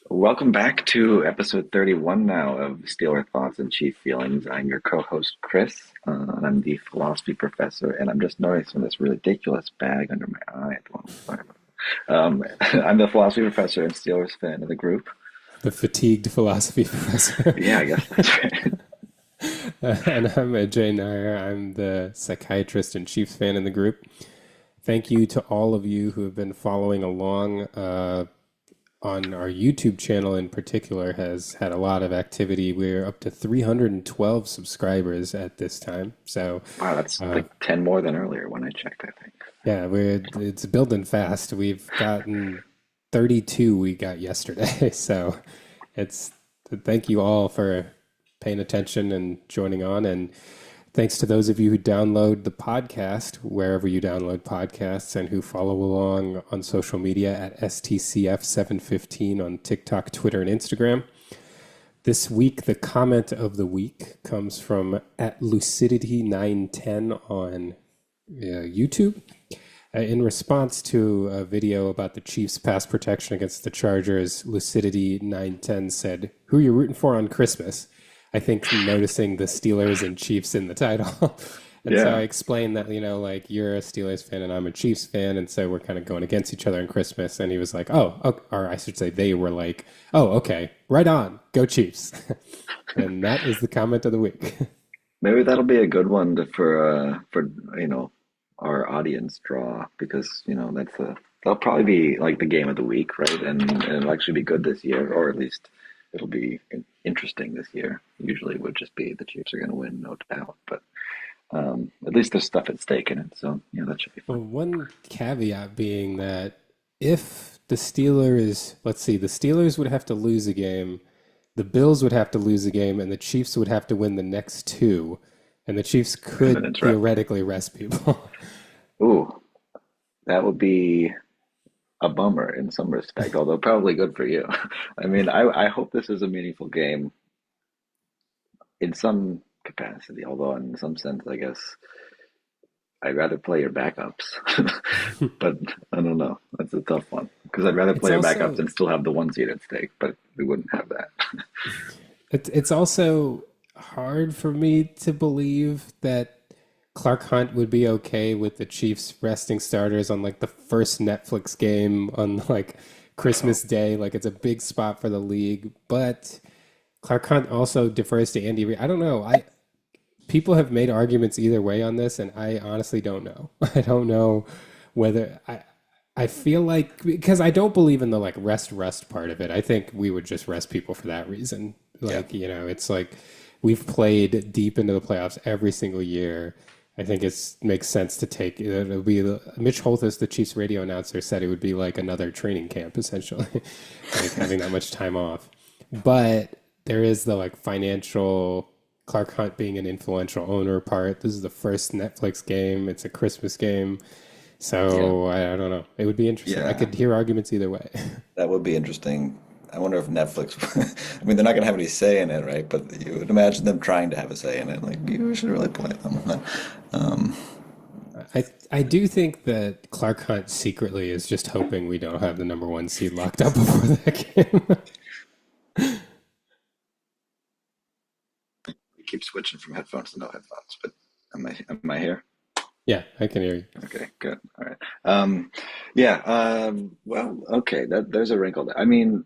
Welcome back to episode 31 now of Steeler Thoughts and Chief Feelings. I'm your co-host, Chris, and I'm the philosophy professor, and I'm just noticing this ridiculous bag under my eye at the moment. Sorry about I'm the philosophy professor and Steelers fan of the group. The fatigued philosophy professor. Yeah, I guess that's right. And I'm Ajay Nair. I'm the psychiatrist and Chiefs fan in the group. Thank you to all of you who have been following along on our YouTube channel in particular has had a lot of activity. We're up to 312 subscribers at this time. So Wow, that's like 10 more than earlier when I checked, I think. yeah, it's building fast. We've gotten 32 we got yesterday. So it's thank you all for paying attention and joining on. And thanks to those of you who download the podcast wherever you download podcasts and who follow along on social media at STCF715 on TikTok, Twitter, and Instagram. This week, the comment of the week comes from at Lucidity910 on YouTube. In response to a video about the Chiefs' pass protection against the Chargers, Lucidity910 said, "Who are you rooting for on Christmas?" I think noticing the Steelers and Chiefs in the title. And so I Yeah, explained that, like you're a Steelers fan and I'm a Chiefs fan. And so we're kind of going against each other on Christmas. And he was like, oh, okay. Or I should say they were like, oh, okay, right on, go Chiefs. And that is the comment of the week. maybe that'll be a good one for our audience draw because that'll probably be like the game of the week, right? And it'll actually be good this year, or at least it'll be interesting this year. Usually it would just be the Chiefs are going to win, no doubt, but at least there's stuff at stake in it, so yeah, that should be Well, fun. one caveat being that if the Steelers, let's see, the Steelers would have to lose a game, the Bills would have to lose a game, and the Chiefs would have to win the next two, and the Chiefs And then could it's right. theoretically rest people. Ooh, that would be a bummer in some respect, although probably good for you. I mean, I hope this is a meaningful game in some capacity, although in some sense, I guess I'd rather play your backups. But I don't know. That's a tough one because I'd rather It's play your backups also and still have the one seed at stake, but we wouldn't have that. it's also hard for me to believe that Clark Hunt would be okay with the Chiefs resting starters on like the first Netflix game on like Oh, Christmas Day. Like it's a big spot for the league, but Clark Hunt also defers to Andy Reid. I don't know. I People have made arguments either way on this, and I honestly don't know. I don't know whether I feel like because I don't believe in the like rest part of it. I think we would just rest people for that reason. yeah. Like, it's like we've played deep into the playoffs every single year. I think it makes sense to take it'll be Mitch Holthus, the Chiefs radio announcer, said it would be like another training camp essentially, like having that much time off. But there is the like financial Clark Hunt being an influential owner part. This is the first Netflix game. It's a Christmas game. Yeah. So I don't know. It would be interesting. I Yeah. could hear arguments either way. That would be interesting. I wonder if Netflix, I mean, they're not going to have any say in it, right? But you would imagine them trying to have a say in it. Like, you should really play them. Um, I do think that Clark Hunt secretly is just hoping we don't have the number one seed locked up before that game. you keep switching from headphones to no headphones, but am I here? Yeah, I can hear you. Okay, good. All right. Yeah. Well, okay. There's a wrinkle there. I mean,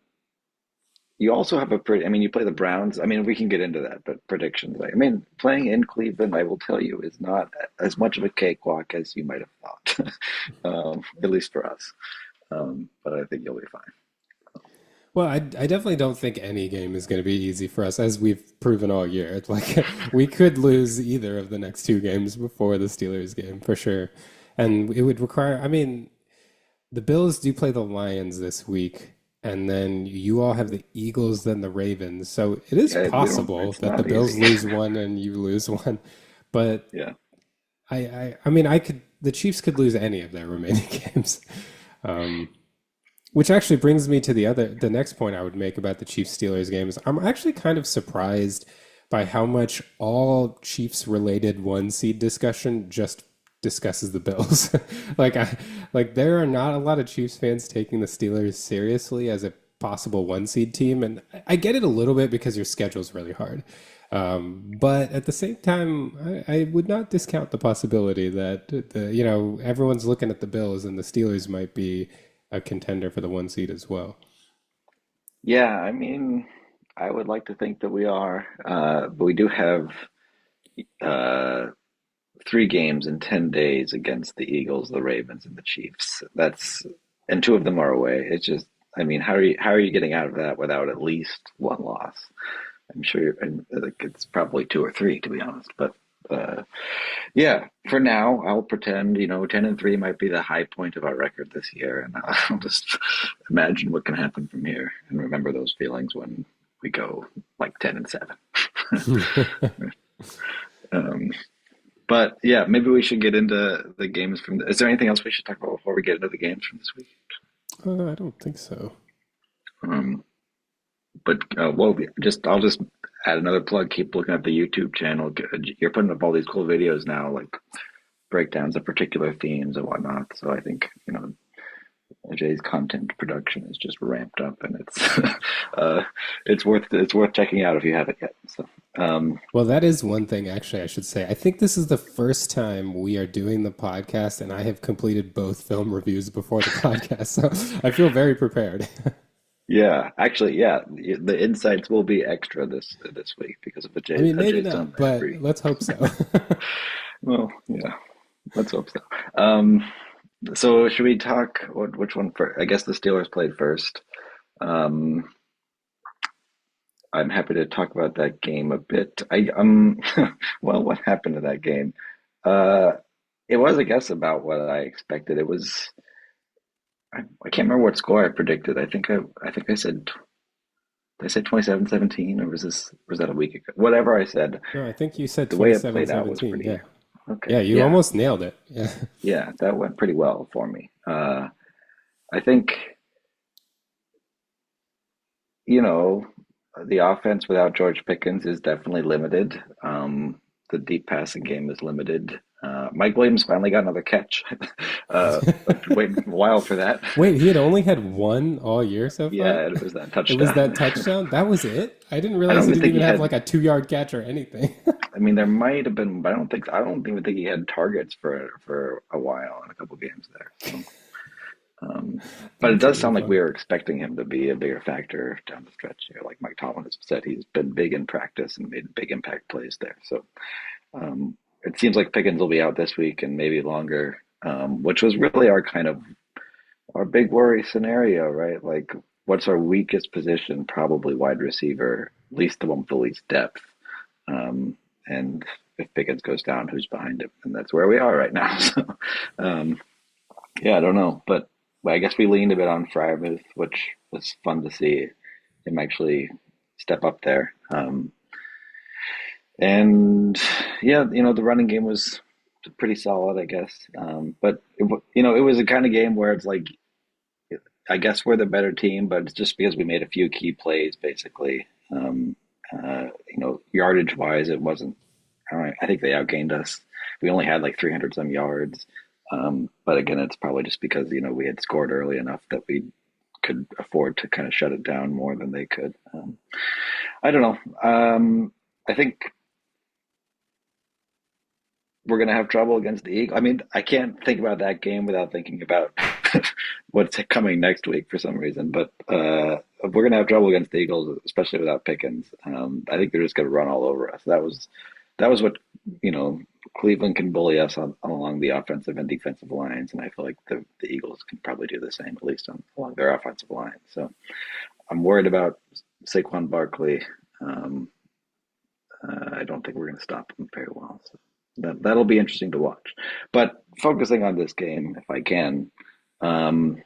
you also have a pretty. I mean, you play the Browns. I mean, we can get into that, but predictions. I mean, playing in Cleveland, I will tell you, is not as much of a cakewalk as you might have thought. At least for us. But I think you'll be fine. Well, I definitely don't think any game is going to be easy for us, as we've proven all year. It's like we could lose either of the next two games before the Steelers game for sure. And it would require, I mean, the Bills do play the Lions this week, and then you all have the Eagles, then the Ravens. So it is Yeah, we don't. possible It's that the not Bills easy. lose one and you lose one. But Yeah. I mean, the Chiefs could lose any of their remaining games. Um, which actually brings me to the next point I would make about the Chiefs Steelers games. I'm actually kind of surprised by how much all Chiefs related one seed discussion just discusses the Bills. like I like there are not a lot of Chiefs fans taking the Steelers seriously as a possible one seed team. And I get it a little bit because your schedule's really hard. But at the same time, I would not discount the possibility that everyone's looking at the Bills and the Steelers might be a contender for the one seed as well. Yeah, I mean, I would like to think that we are, but we do have uh, 3 games in 10 days against the Eagles, the Ravens, and the Chiefs. And 2 of them are away. It's just, I mean, how are you getting out of that without at least one loss? I'm sure, and like, it's probably 2 or 3 to be honest. But uh, yeah, for now, I'll pretend 10-3 might be the high point of our record this year, and I'll just imagine what can happen from here, and remember those feelings when we go like 10-7. Um, but yeah, maybe we should get into the games from. Is there anything else we should talk about before we get into the games from this week? I don't think so. Um, but well, I'll just add another plug. Keep looking at the YouTube channel. You're putting up all these cool videos now, like breakdowns of particular themes and whatnot. So I think Ajay's content production is just ramped up, and uh, it's worth checking out if you haven't yet. So Well, that is one thing, actually, I should say. I think this is the first time we are doing the podcast, and I have completed both film reviews before the podcast. So I feel very prepared. yeah, actually, yeah, the insights will be extra this week because of I mean, maybe Ajay's done not, but every. let's hope so. Well, yeah, let's hope so. So should we talk? Which one first? I guess the Steelers played first. Um, I'm happy to talk about that game a bit. Well, what happened to that game? Uh, it was, I guess, about what I expected. I can't remember what score I predicted. I think I said, did I say 27-17, or was that a week ago? Whatever I said, No, I think you said the way it 27, played out was 17. pretty Yeah. okay. Yeah, you Yeah, almost nailed it. Yeah. yeah, that went pretty well for me. I think, you know, the offense without George Pickens is definitely limited. The deep passing game is limited. Mike Williams finally got another catch. I've been waiting a while for that. Wait, he had only had one all year so far? Yeah, it was that It was that touchdown. touchdown? That was it? I didn't I realize don't he even didn't think even he have had. like a 2 yard catch or anything. I mean, there might have been, but I don't even think he had targets for a while in a couple games there. So, um, but it That's does really sound like we funny. were expecting him to be a bigger factor down the stretch here. Like Mike Tomlin has said, he's been big in practice and made big impact plays there. So it seems like Pickens will be out this week and maybe longer, which was really our big worry scenario, right? Like, what's our weakest position? Probably wide receiver, at least the one with the least depth. And if Pickens goes down, who's behind him? And that's where we are right now. So, um, yeah, I don't know, but I guess we leaned a bit on Freiermuth, which was fun to see him actually step up there. And yeah, the running game was pretty solid, I guess. But it was a kind of game where it's like, I guess we're the better team, but it's just because we made a few key plays, basically. Yardage wise, it wasn't. I think they outgained us. We only had like 300 some yards. But again, it's probably just because we had scored early enough that we could afford to kind of shut it down more than they could. I don't know. I think we're going to have trouble against the Eagles. I mean, I can't think about that game without thinking about what's coming next week for some reason. But we're going to have trouble against the Eagles, especially without Pickens. I think they're just going to run all over us. That was what you know Cleveland can bully us along the offensive and defensive lines, and I feel like the Eagles can probably do the same, at least along their offensive line. So I'm worried about Saquon Barkley. Um, I don't think we're going to stop him very well. So that'll be interesting to watch. But focusing on this game, if I can, um,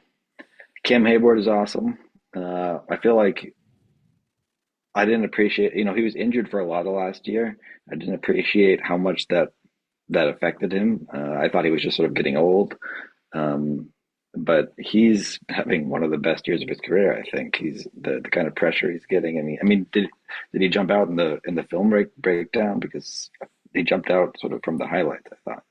Cam Hayward is awesome. I feel like I didn't appreciate, he was injured for a lot of last year. I didn't appreciate how much that affected him. I thought he was just sort of getting old. Um, but he's having one of the best years of his career. I think he's the kind of pressure he's getting. I mean, did he jump out in the film breakdown? Because he jumped out sort of from the highlights, I thought.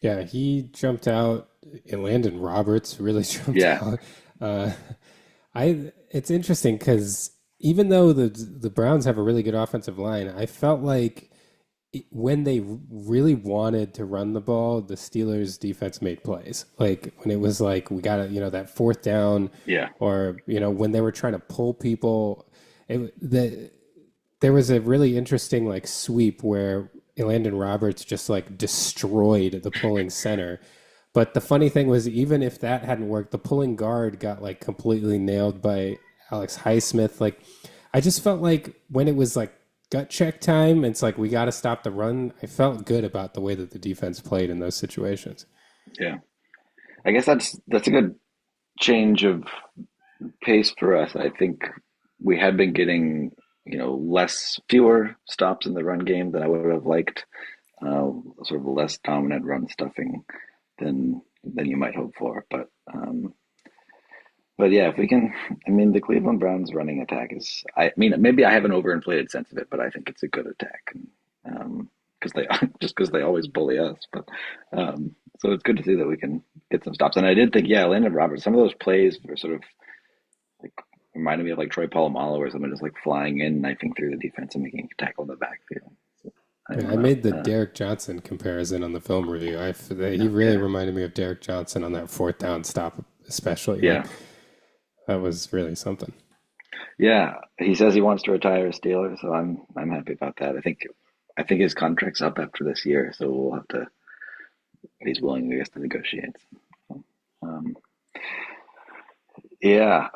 Yeah, he jumped out, and Landon Roberts really jumped Yeah, out. Uh, It's interesting because even though the Browns have a really good offensive line, I felt like when they really wanted to run the ball, the Steelers defense made plays. Like when it was like we got to, that fourth down, Yeah, or when they were trying to pull people, there was a really interesting like sweep where Landon Roberts just like destroyed the pulling center. But the funny thing was, even if that hadn't worked, the pulling guard got like completely nailed by Alex Highsmith. Like, I just felt like when it was like gut check time, it's like we got to stop the run. I felt good about the way that the defense played in those situations. yeah. I guess that's a good change of pace for us. I think we had been getting, fewer stops in the run game than I would have liked. Sort of less dominant run stuffing than you might hope for. But yeah, if we can, I mean, the Cleveland Browns running attack is, I mean, maybe I have an overinflated sense of it, but I think it's a good attack. Because they just because they always bully us, but so it's good to see that we can get some stops. And I did think, yeah, Landon Roberts, some of those plays were sort of like reminded me of like Troy Polamalu or something, just like flying in, knifing through the defense and making a tackle in the backfield. So, I Yeah, don't I know. made the Derek Johnson comparison on the film review. He really Okay. reminded me of Derek Johnson on that fourth down stop, especially. Yeah. Like that was really something. Yeah. He says he wants to retire a Steeler, so I'm happy about that. I think his contract's up after this year, so we'll have to he's willing, I guess, to negotiate. So, um, yeah.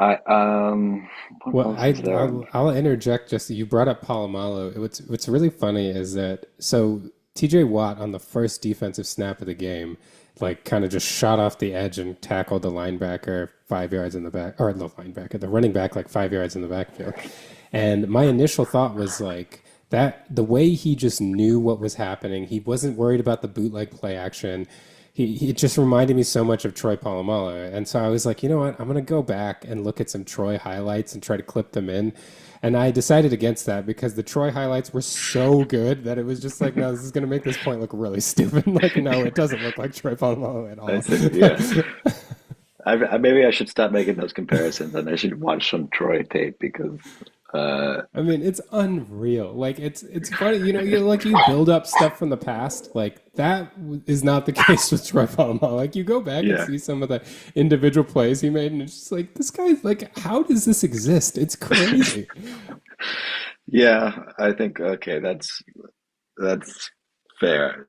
What Well, else is there? I'll interject. Just you brought up Palomalo. What's really funny is that so T.J. Watt on the first defensive snap of the game, like kind of just shot off the edge and tackled the linebacker 5 yards in the back, or the running back like 5 yards in the backfield. And my initial thought was like that the way he just knew what was happening. He wasn't worried about the bootleg play action. He it just reminded me so much of Troy Polamalu. And so I was like, you know what? I'm going to go back and look at some Troy highlights and try to clip them in. And I decided against that because the Troy highlights were so good that it was just like, no, this is going to make this point look really stupid. Like, no, it doesn't look like Troy Polamalu at I think, yeah. all. Maybe I should stop making those comparisons and I should watch some Troy tape because, I mean, it's unreal. Like it's funny, you build up stuff from the past. Like is not the case with Troy Polamalu. Like you go back and yeah, see some of the individual plays he made, and it's just like this guy's like, how does this exist? It's crazy. yeah. I think okay, that's fair.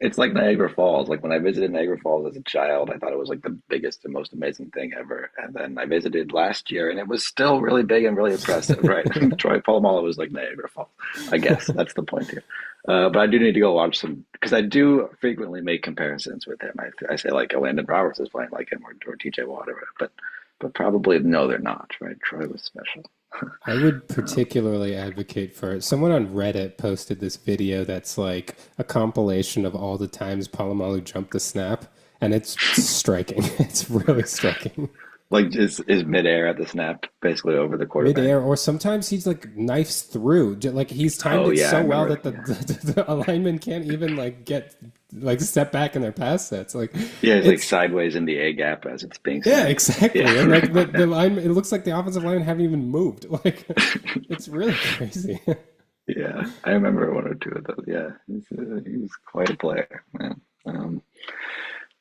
It's like Niagara Falls. Like when I visited Niagara Falls as a child, I thought it was like the biggest and most amazing thing ever. And then I visited last year, and it was still really big and really impressive, right? Troy Polamalu was like Niagara Falls. I guess that's the point here. But I do need to go watch some because I do frequently make comparisons with him. I say like Landon Roberts is playing like him or TJ Watt, but probably no, they're not. Right? Troy was special. I would particularly advocate for it. Someone on Reddit posted this video that's like a compilation of all the times Palomalu jumped the snap, and it's striking. It's really striking. Like is midair at the snap, basically over the quarterback. Midair, or sometimes he's like knifes through. Like he's timed Oh it yeah, I so well remember. that Yeah, the alignment can't even like get like step back in their pass sets. Like yeah, it's like it's sideways in the A gap as it's being yeah, snapped. Yeah, exactly. And like right. the line, it looks like the offensive line haven't even moved. Like it's really crazy. Yeah, I remember one or two of those. Yeah, he was quite a player, man.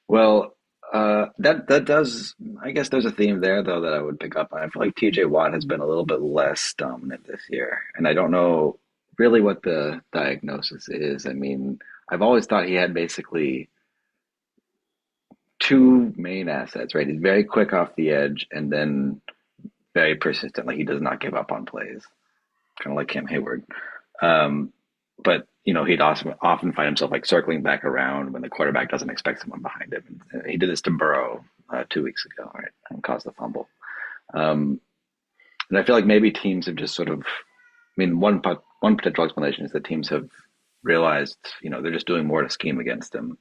Well, that does. I guess there's a theme there though that I would pick up on. I feel like T.J. Watt has been a little bit less dominant this year, and I don't know really what the diagnosis is. I mean, I've always thought he had basically two main assets, right? He's very quick off the edge, and then very persistent. Like he does not give up on plays, kind of like Cam Hayward. Um, but he'd often find himself like circling back around when the quarterback doesn't expect someone behind him. And he did this to Burrow 2 weeks ago, right, and caused the fumble. Um, and I feel like maybe teams have just sort of, I mean, one potential explanation is that teams have realized, they're just doing more to scheme against him,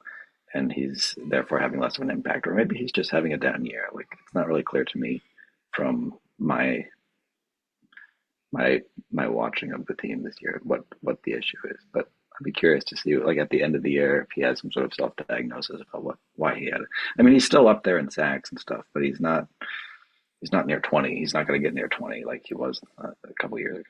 and he's therefore having less of an impact. Or maybe he's just having a down year. Like it's not really clear to me from my watching of the team this year what the issue is. But I'd be curious to see like at the end of the year if he has some sort of self diagnosis about why he had it. I mean, he's still up there in sacks and stuff, but he's not. he's not near 20. He's not going to get near 20 like he was a couple years ago.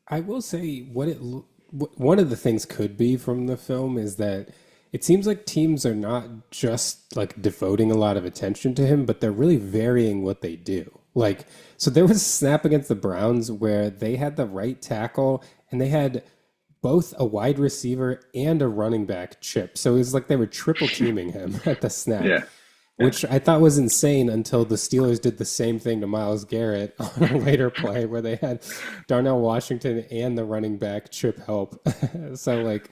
I will say one of the things could be from the film is that it seems like teams are not just like devoting a lot of attention to him, but they're really varying what they do. Like, so there was a snap against the Browns where they had the right tackle and they had both a wide receiver and a running back chip. So it was like they were triple teaming him at the snap, Yeah, yeah, which I thought was insane until the Steelers did the same thing to Myles Garrett on a later play where they had Darnell Washington and the running back chip help. So like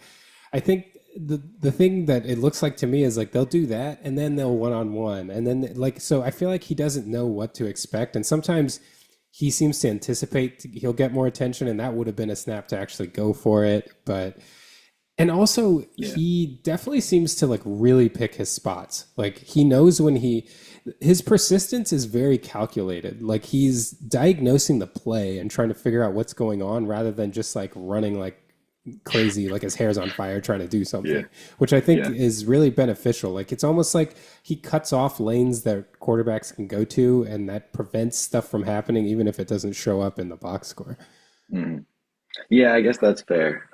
I think the thing that it looks like to me is like they'll do that and then they'll one on one and then like so I feel like he doesn't know what to expect and sometimes he seems to anticipate he'll get more attention and that would have been a snap to actually go for it but and also, yeah, he definitely seems to like really pick his spots. Like he knows when his persistence is very calculated. Like he's diagnosing the play and trying to figure out what's going on rather than just like running like crazy, like his hair's on fire trying to do yeah, something, which I think yeah. is really beneficial. Like it's almost like he cuts off lanes that quarterbacks can go to and that prevents stuff from happening, even if it doesn't show up in the box score. Mhm. Yeah, I guess that's fair.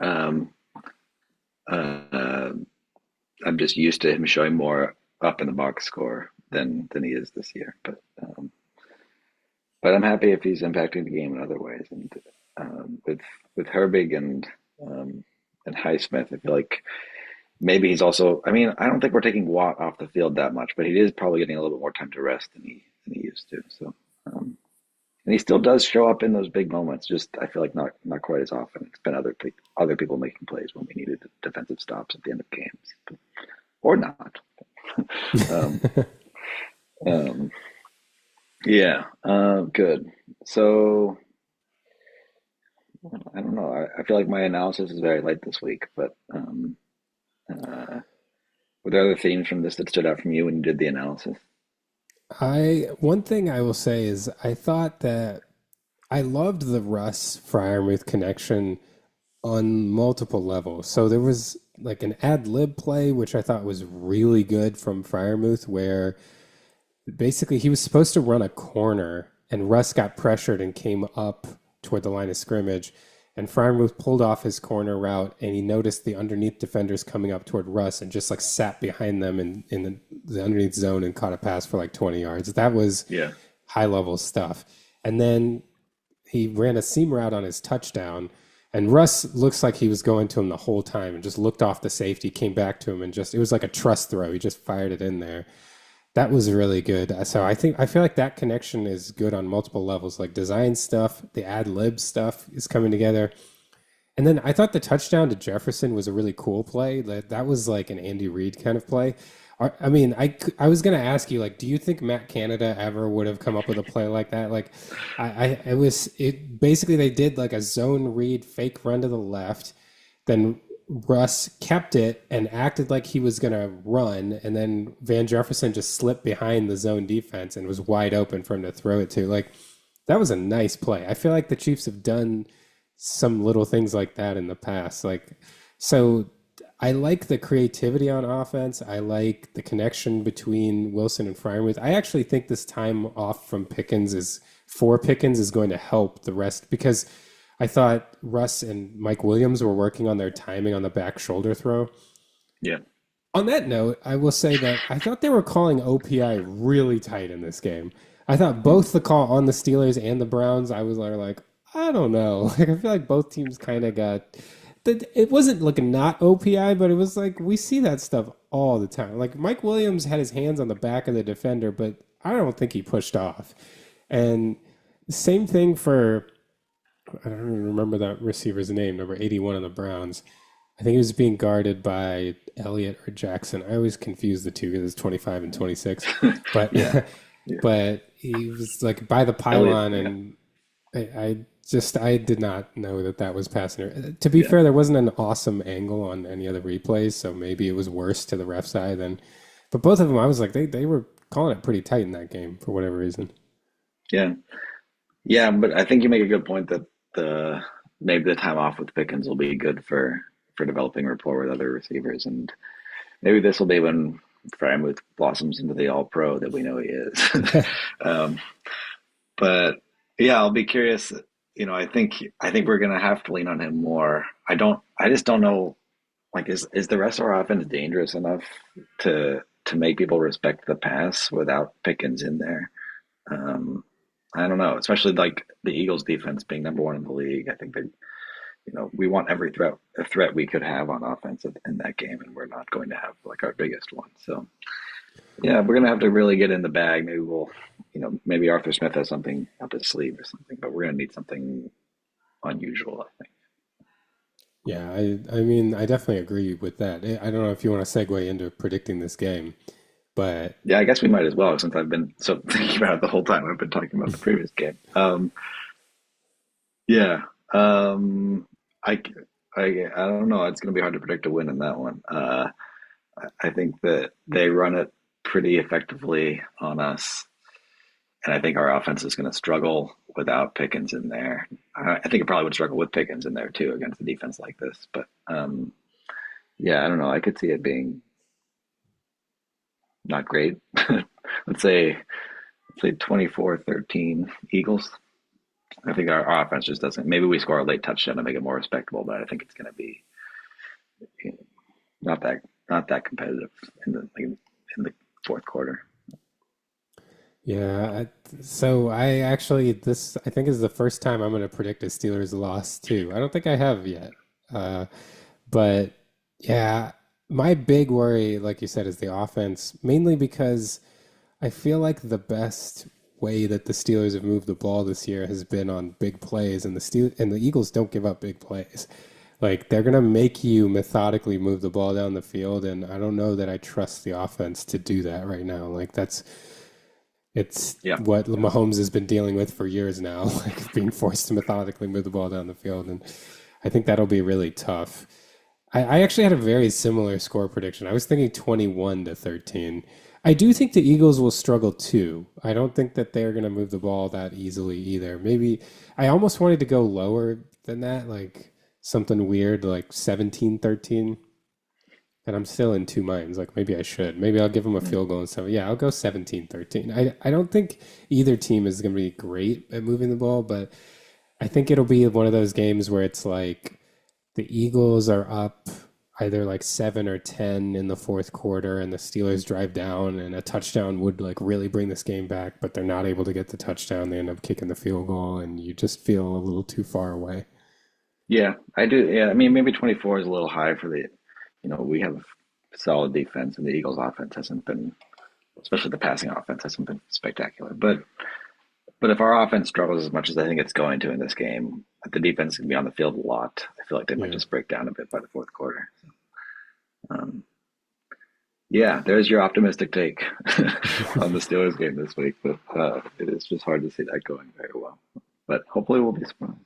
Uh, I'm just used to him showing more up in the box score than he is this year. But I'm happy if he's impacting the game in other ways. And with Herbig um, and Highsmith, I feel like maybe he's also. I mean, I don't think we're taking Watt off the field that much, but he is probably getting a little bit more time to rest than he used to. So. And he still does show up in those big moments. Just I feel like not quite as often. It's been other people making plays when we needed defensive stops at the end of games, or not. Um, um, yeah, good. So I don't know. I feel like my analysis is very light this week, but uh, were there other themes from this that stood out from you when you did the analysis? I one thing I will say is I thought that I loved the Russ Freiermuth connection on multiple levels. So there was like an ad lib play, which I thought was really good from Freiermuth, where basically he was supposed to run a corner and Russ got pressured and came up toward the line of scrimmage. And Freiermuth pulled off his corner route and he noticed the underneath defenders coming up toward Russ and just like sat behind them in the underneath zone and caught a pass for like 20 yards. That was Yeah, high level stuff. And then he ran a seam route on his touchdown. And Russ looks like he was going to him the whole time and just looked off the safety, came back to him, and just, it was like a trust throw. He just fired it in there. That was really good. So I feel like that connection is good on multiple levels, like design stuff, the ad lib stuff is coming together. And then I thought the touchdown to Jefferson was a really cool play. That was like an Andy Reid kind of play. I mean, I was gonna ask you, like, do you think Matt Canada ever would have come up with a play like that? Like, it was it basically they did like a zone read fake run to the left, then Russ kept it and acted like he was gonna run, and then Van Jefferson just slipped behind the zone defense and was wide open for him to throw it to. Like, that was a nice play. I feel like the Chiefs have done some little things like that in the past. Like, so I like the creativity on offense. I like the connection between Wilson and Freiermuth. I actually think this time off from Pickens is for Pickens is going to help the rest because I thought Russ and Mike Williams were working on their timing on the back shoulder throw. yeah, On that note, I will say that I thought they were calling OPI really tight in this game. I thought mm, both the call on the Steelers and the Browns, I was like, I don't know. Like I feel like both teams kind of got that. It wasn't like not OPI, but it was like we see that stuff all the time. Like Mike Williams had his hands on the back of the defender, but I don't think he pushed off. And same thing for I don't even remember that receiver's name, number 81 on the Browns. I think he was being guarded by Elliott or Jackson. I always confuse the two because it's 25 and 26. But yeah, yeah. but he was like by the Elliot, pylon, yeah, and I did not know that that was passing. To be yeah. fair, there wasn't an awesome angle on any other replays, so maybe it was worse to the ref's eye than. But both of them, I was like, they were calling it pretty tight in that game for whatever reason. Yeah. Yeah, but I think you make a good point that the maybe the time off with Pickens will be good for developing rapport with other receivers, and maybe this will be when. Freiermuth blossoms into the All Pro that we know he is. um, but yeah, I'll be curious. I think we're gonna have to lean on him more. I just don't know. Like, is the rest of our offense dangerous enough to make people respect the pass without Pickens in there? Um, I don't know, especially like the Eagles defense being number one in the league. I think that, we want every threat we could have on offense in that game, and we're not going to have like our biggest one. So yeah, we're gonna have to really get in the bag. Maybe Arthur Smith has something up his sleeve or something, but we're gonna need something unusual, I think. Yeah, I mean, I definitely agree with that. I don't know if you want to segue into predicting this game, but Yeah, I guess we might as well, since I've been so thinking about it the whole time I've been talking about the previous game. Yeah, I, I don't know. It's going to be hard to predict a win in that one. I think that they run it pretty effectively on us, and I think our offense is going to struggle without Pickens in there. I think it probably would struggle with Pickens in there too against a defense like this. But yeah, I don't know. I could see it being not great. Let's say 24-13 Eagles. I think our offense just doesn't. Maybe we score a late touchdown to make it more respectable, but I think it's going to be not that competitive in the fourth quarter. yeah, so I actually this I think is the first time I'm going to predict a Steelers loss too. I don't think I have yet. Uh, but yeah, my big worry, like you said, is the offense, mainly because I feel like the best way that the Steelers have moved the ball this year has been on big plays, and the Eagles don't give up big plays. Like they're gonna make you methodically move the ball down the field, and I don't know that I trust the offense to do that right now. Like it's Yeah, what yeah, Mahomes has been dealing with for years now, like being forced to methodically move the ball down the field, and I think that'll be really tough. I actually had a very similar score prediction. I was thinking 21-13. I do think the Eagles will struggle too. I don't think that they're going to move the ball that easily either. Maybe I almost wanted to go lower than that, like something weird like 17-13. And I'm still in two minds. Like maybe I should. Maybe I'll give them a mm, field goal and stuff. Yeah, I'll go 17-13. I don't think either team is going to be great at moving the ball, but I think it'll be one of those games where it's like the Eagles are up either like 7 or 10 in the fourth quarter, and the Steelers drive down, and a touchdown would like really bring this game back, but they're not able to get the touchdown. They end up kicking the field goal, and you just feel a little too far away. yeah. I do. Yeah, I mean, maybe 24 is a little high for the. We have solid defense, and the Eagles' offense hasn't been, especially the passing offense, hasn't been spectacular. But if our offense struggles as much as I think it's going to in this game, the defense can be on the field a lot. I feel like they might Yeah. just break down a bit by the fourth quarter. Um, yeah, there's your optimistic take on the Steelers game this week, but it is just hard to see that going very well. But hopefully we'll be surprised.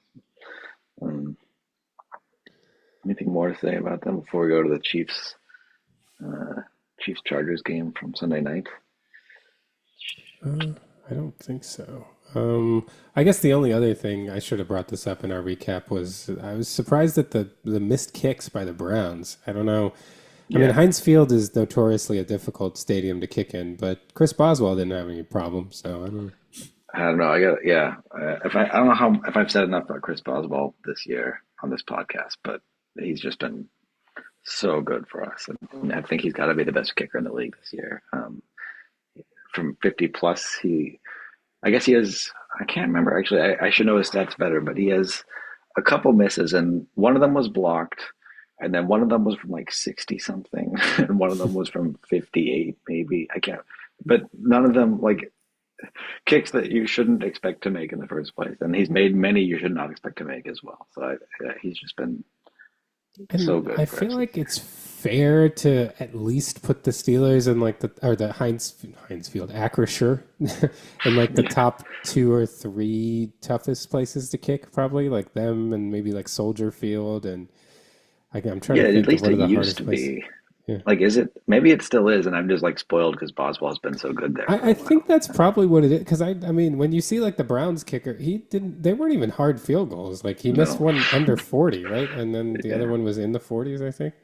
Um, Anything more to say about them before we go to the Chiefs Chargers game from Sunday night? I don't think so. I guess the only other thing I should have brought this up in our recap was I was surprised at the missed kicks by the Browns. I don't know. I mean, Yeah, Heinz Field is notoriously a difficult stadium to kick in, but Chris Boswell didn't have any problems, so I don't know. I don't know. I got yeah. If I don't know how if I've said enough about Chris Boswell this year on this podcast, but he's just been so good for us, and I think he's got to be the best kicker in the league this year. From 50 plus, I guess he has. I can't remember actually. I should know his stats better, but he has a couple misses, and one of them was blocked, and then one of them was from like 60 something, and one of them was from 58 maybe. I can't, but none of them like kicks that you shouldn't expect to make in the first place, and he's made many you should not expect to make as well. So he's just been so And good I for feel us this like year. it's fair to at least put the Steelers in like the Heinz Field Acrisure in like the Yeah, top two or three toughest places to kick, probably like them and maybe like Soldier Field, and I'm trying yeah. to At think of least what it are the used hardest to places. be. Yeah. Like, is it? Maybe it still is, and I'm just like spoiled because Boswell's been so good there for I a think while. that's probably what it is because I mean when you see like the Browns kicker, he didn't they weren't even hard field goals. Like he missed No, one under 40, right? And then the other yeah, one was in the 40s, I think.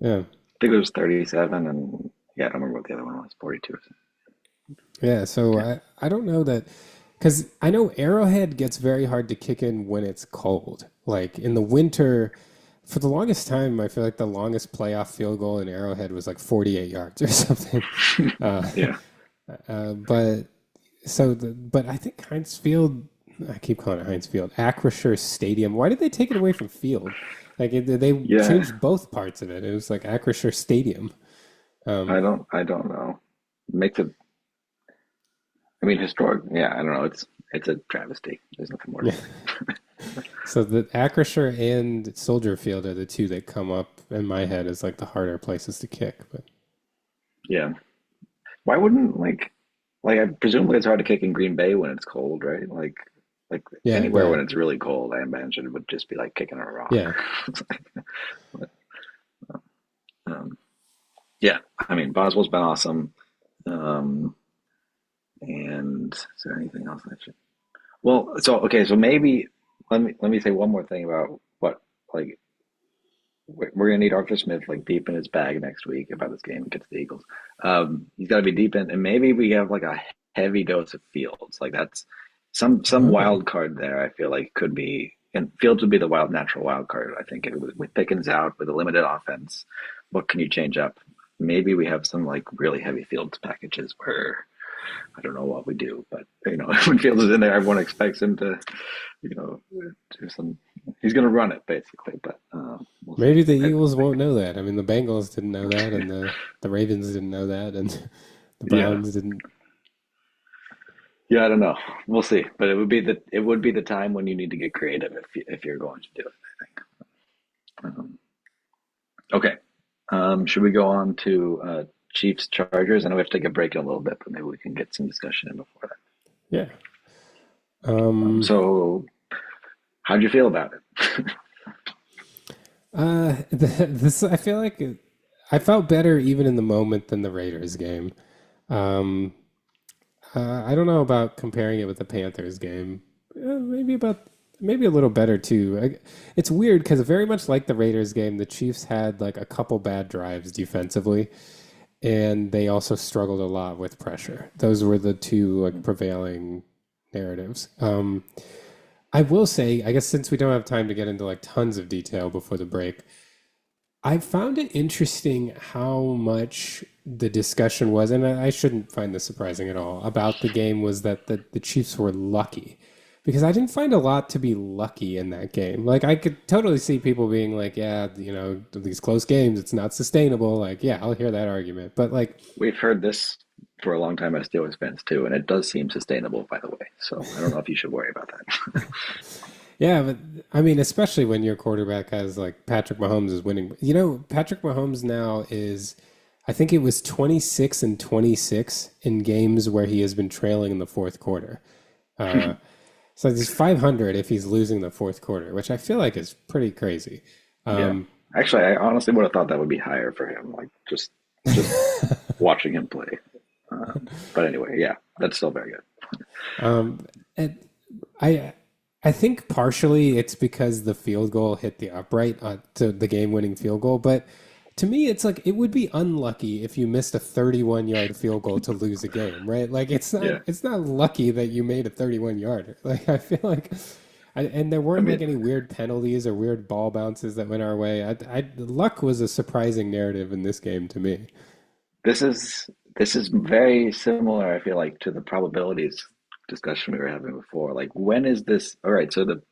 Yeah. I think it was 37, and Yeah, I don't remember what the other one was. 42 or something. Yeah, so Yeah. I don't know that because I know Arrowhead gets very hard to kick in when it's cold. Like in the winter, for the longest time, I feel like the longest playoff field goal in Arrowhead was like 48 yards or something. Uh, Yeah. but but I think Heinz Field, I keep calling it Heinz Field, Acrisure Stadium. Why did they take it away from Field? Like they Yeah. changed both parts of it. It was like Acrisure Stadium. Um, I don't know. Makes it, I mean, historic. Yeah, I don't know. It's a travesty. There's nothing more to yeah. say. So the Acrisure and Soldier Field are the two that come up in my head as like the harder places to kick. But Yeah. Why wouldn't like I presumably it's hard to kick in Green Bay when it's cold, right? Like yeah, I anywhere when bet. it's really cold, I imagine it would just be like kicking a rock. Yeah. It's like, but, um, yeah, I mean Boswell's been awesome. Um, and is there anything else I should? Well, so okay, so maybe let me say one more thing about what like we're gonna need Arthur Smith like deep in his bag next week about this game against the Eagles. He's got to be deep in, and maybe we have like a heavy dose of Fields. Like that's some Oh, wild card there. I feel like could be, and Fields would be the natural wild card. I think with Pickens out with a limited offense, what can you change up? Maybe we have some like really heavy Fields packages where I don't know what we do, but when Fields is in there, everyone expects him to, do some. He's going to run it basically, but we'll see. maybe the Eagles won't know that. I mean, the Bengals didn't know that, and the Ravens didn't know that, and the Yeah, Browns didn't. yeah, I don't know. We'll see, but it would be the time when you need to get creative if you're going to do it. I think. Okay, should we go on to Chiefs Chargers? I know we have to take a break in a little bit, but maybe we can get some discussion in before Yeah. that. So, how'd you feel about it? This I feel like I felt better even in the moment than the Raiders game. Um, I don't know about comparing it with the Panthers game. Maybe a little better too. It's weird because very much like the Raiders game, the Chiefs had like a couple bad drives defensively, and they also struggled a lot with pressure. Those were the two like prevailing narratives. I will say, I guess since we don't have time to get into like tons of detail before the break, I found it interesting how much the discussion was, and I shouldn't find this surprising at all, about the game was that the Chiefs were lucky. Because I didn't find a lot to be lucky in that game. Like, I could totally see people being like, yeah, these close games, it's not sustainable. Like, yeah, I'll hear that argument. But, like, We've heard this for a long time as Steelers fans too, and it does seem sustainable, by the way. So I don't know if you should worry about that. yeah, but I mean, especially when your quarterback has, like, Patrick Mahomes is winning. Patrick Mahomes now is, I think it was 26 and 26 in games where he has been trailing in the fourth quarter. Uh, So he's 500 if he's losing the fourth quarter, which I feel like is pretty crazy. Yeah, Um, actually, I honestly would have thought that would be higher for him. Like just watching him play. But anyway, yeah, that's still very good. and I I think partially it's because the field goal hit the upright to the game-winning field goal, but to me, it's like it would be unlucky if you missed a 31-yard field goal to lose a game, right? Like Yeah, it's not lucky that you made a 31-yarder. Like I feel like and there I weren't like mean, any weird penalties or weird ball bounces that went our way. Luck was a surprising narrative in this game to me. this is very similar. I feel like to the probabilities discussion we were having before. Like, when is this? All right, so the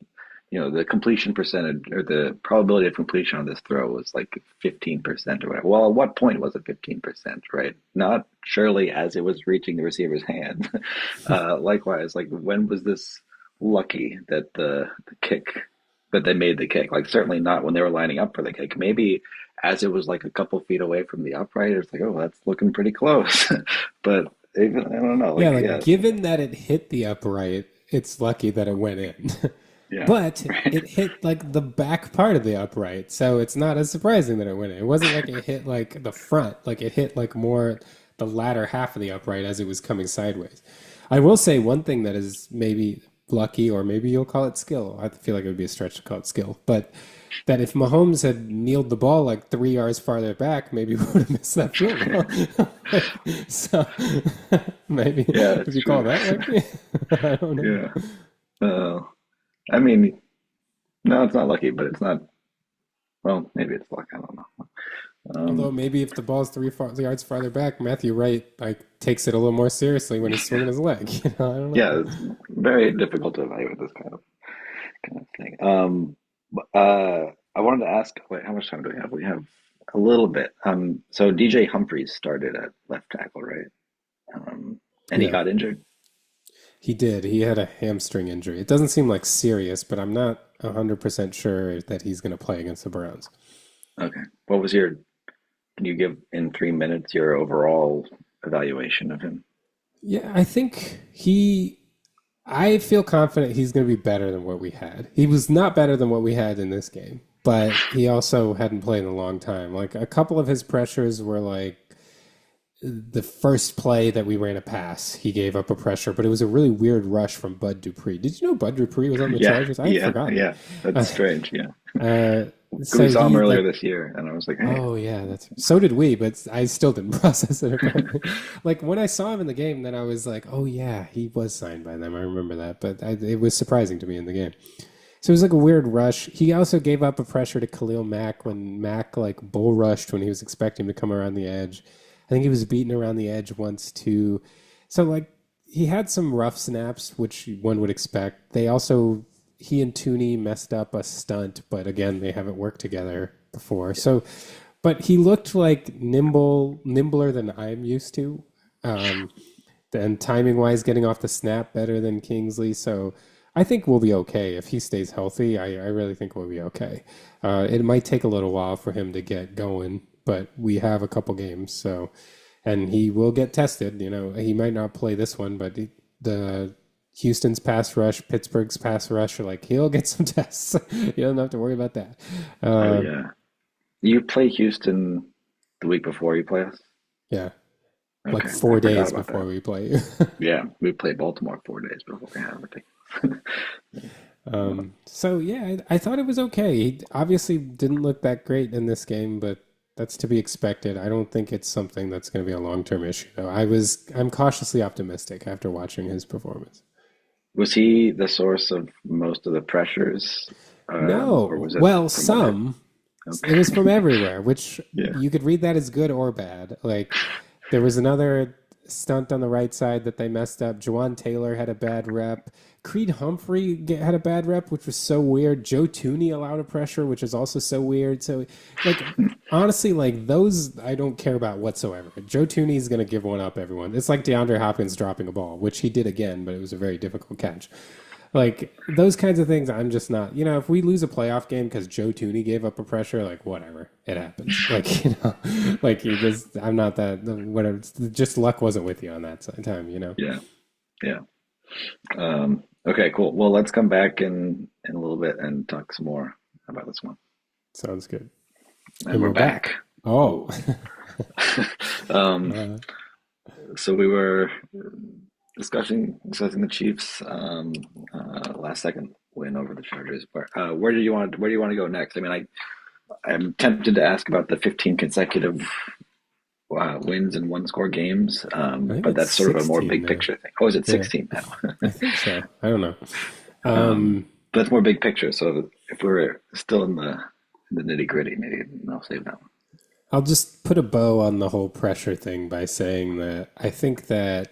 completion percentage or the probability of completion on this throw was like 15% or whatever. Well, at what point was it 15%, right? Not surely as it was reaching the receiver's hand. Likewise, like when was this lucky that the kick that they made the kick? Like certainly not when they were lining up for the kick. Maybe as it was like a couple feet away from the upright, it's like, oh, that's looking pretty close. But even I don't know, Yeah, like like yeah, given that it hit the upright, it's lucky that it went in. yeah, But right. it hit like the back part of the upright, so it's not as surprising that it went in. It wasn't like it hit like the front, like it hit like more the latter half of the upright as it was coming sideways. I will say one thing that is maybe lucky, or maybe you'll call it skill. I feel like it would be a stretch to call it skill, but that if Mahomes had kneeled the ball like 3 yards farther back, maybe we would have missed that field goal. So maybe Yeah, if that's you call true. that lucky, I don't know. Yeah. Uh, I mean, no, it's not lucky, but it's not. Well, maybe it's luck. I don't know. Although maybe if the ball's 3 yards farther back, Matthew Wright like takes it a little more seriously when he's swinging his leg. I don't Yeah, know. it's very difficult to evaluate this kind of thing. I wanted to ask. Wait, how much time do we have? We have a little bit. So DJ Humphries started at left tackle, right? And he Yeah, got injured. he did. He had a hamstring injury. It doesn't seem like serious, but I'm not 100% sure that he's going to play against the Browns. Okay. What was your? Can you give in 3 minutes your overall evaluation of him? Yeah, I feel confident he's going to be better than what we had. He was not better than what we had in this game, but he also hadn't played in a long time. Like a couple of his pressures were like the first play that we ran a pass, he gave up a pressure, but it was a really weird rush from Bud Dupree. Did you know Bud Dupree was on the Yeah, Chargers? I had yeah, forgotten. yeah. That's strange. Yeah, Uh, we so saw him he earlier like, this year, and I was like, hey, oh yeah, that's so did we, but I still didn't process it. Like when I saw him in the game, then I was like, oh yeah, he was signed by them. I remember that, but it was surprising to me in the game. So it was like a weird rush. He also gave up a pressure to Khalil Mack when Mack like bull rushed when he was expecting him to come around the edge. I think he was beaten around the edge once too. So like he had some rough snaps, which one would expect. They also he and Tooney messed up a stunt, but again they haven't worked together before. So, but he looked like nimbler than I'm used to. Um, and timing wise, getting off the snap better than Kingsley. So I think we'll be okay if he stays healthy. I really think we'll be okay. It might take a little while for him to get going, but we have a couple games, so and he will get tested. You know, he might not play this one, but the Houston's pass rush, Pittsburgh's pass rush, like he'll get some tests. You don't have to worry about that. oh Uh, yeah. You play Houston the week before you play us? yeah, like Okay, I four forgot days about before that. we play you. Yeah, we played Baltimore 4 days before. Yeah, ridiculous. So yeah, I thought it was okay. He obviously didn't look that great in this game, but that's to be expected. I don't think it's something that's going to be a long-term issue, though. I'm cautiously optimistic after watching his performance. Was he the source of most of the pressures, or No, was it well, from other? some. It Okay, was from everywhere, which yeah, you could read that as good or bad. Like there was another stunt on the right side that they messed up. Jawan Taylor had a bad rep. Creed Humphrey had a bad rep, which was so weird. Joe Tooney allowed a pressure, which is also so weird. So, like, honestly, like those I don't care about whatsoever. Joe Tooney is going to give one up, everyone. It's like DeAndre Hopkins dropping a ball, which he did again, but it was a very difficult catch. Like those kinds of things, I'm just not. You know, if we lose a playoff game because Joe Tooney gave up a pressure, like whatever, it happens. Like like you just, I'm not that. Whatever, just luck wasn't with you on that time. yeah, yeah. Okay, cool. Well, let's come back in a little bit and talk some more about this one. Sounds good. And And we're we're back. back. Oh, Oh, um, uh, so we were discussing the Chiefs last second win over the Chargers. Where do you want to go next? I mean, I'm tempted to ask about the 15 consecutive wins and one score games, I think but it's that's sort of a more 16 big now. picture thing. Oh, is it Yeah, 16 now? I think so. I don't know. Um, Um, but that's more big picture. So if we're still in the nitty gritty, maybe I'll save that one. I'll just put a bow on the whole pressure thing by saying that I think that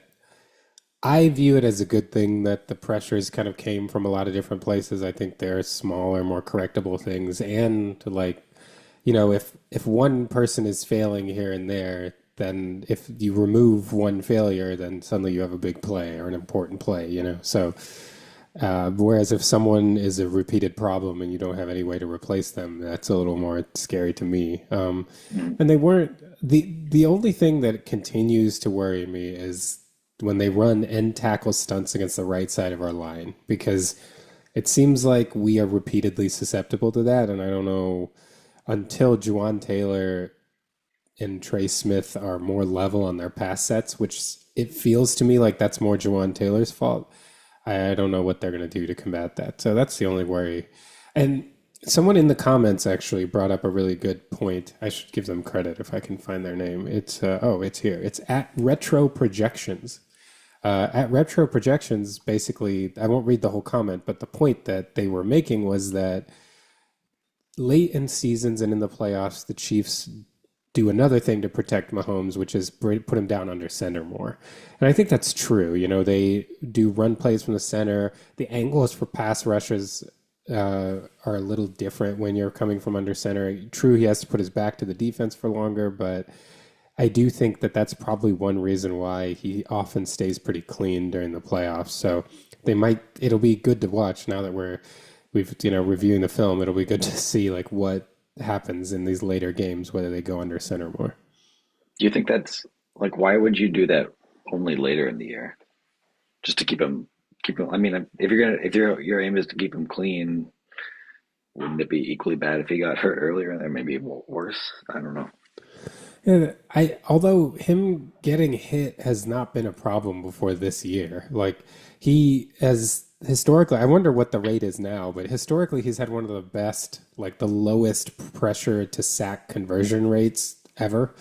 I view it as a good thing that the pressures kind of came from a lot of different places. I think they're smaller, more correctable things, and like, if one person is failing here and there, then if you remove one failure, then suddenly you have a big play or an important play. So whereas if someone is a repeated problem and you don't have any way to replace them, that's a little more scary to me. Mm, And they weren't the only thing that continues to worry me is when they run end tackle stunts against the right side of our line, because it seems like we are repeatedly susceptible to that, and I don't know until Juwan Taylor and Trey Smith are more level on their pass sets, which it feels to me like that's more Juwan Taylor's fault. I don't know what they're going to do to combat that. So that's the only worry. And someone in the comments actually brought up a really good point. I should give them credit if I can find their name. It's here. It's at Retro Projections. At Retro Projections, basically, I won't read the whole comment, but the point that they were making was that late in seasons and in the playoffs, the Chiefs do another thing to protect Mahomes, which is put him down under center more. And I think that's true. You know, they do run plays from the center. The angles for pass rushes are a little different when you're coming from under center. True, he has to put his back to the defense for longer, but I do think that that's probably one reason why he often stays pretty clean during the playoffs. So it'll be good to watch now that we've reviewing the film. It'll be good to see like what happens in these later games, whether they go under center more. Do you think that's like why would you do that only later in the year? Just to keep him. I mean, if your aim is to keep him clean, wouldn't it be equally bad if he got hurt earlier and then maybe worse? I don't know. Yeah, although him getting hit has not been a problem before this year. Like he has historically, I wonder what the rate is now, but historically he's had one of the best, like the lowest pressure to sack conversion rates ever.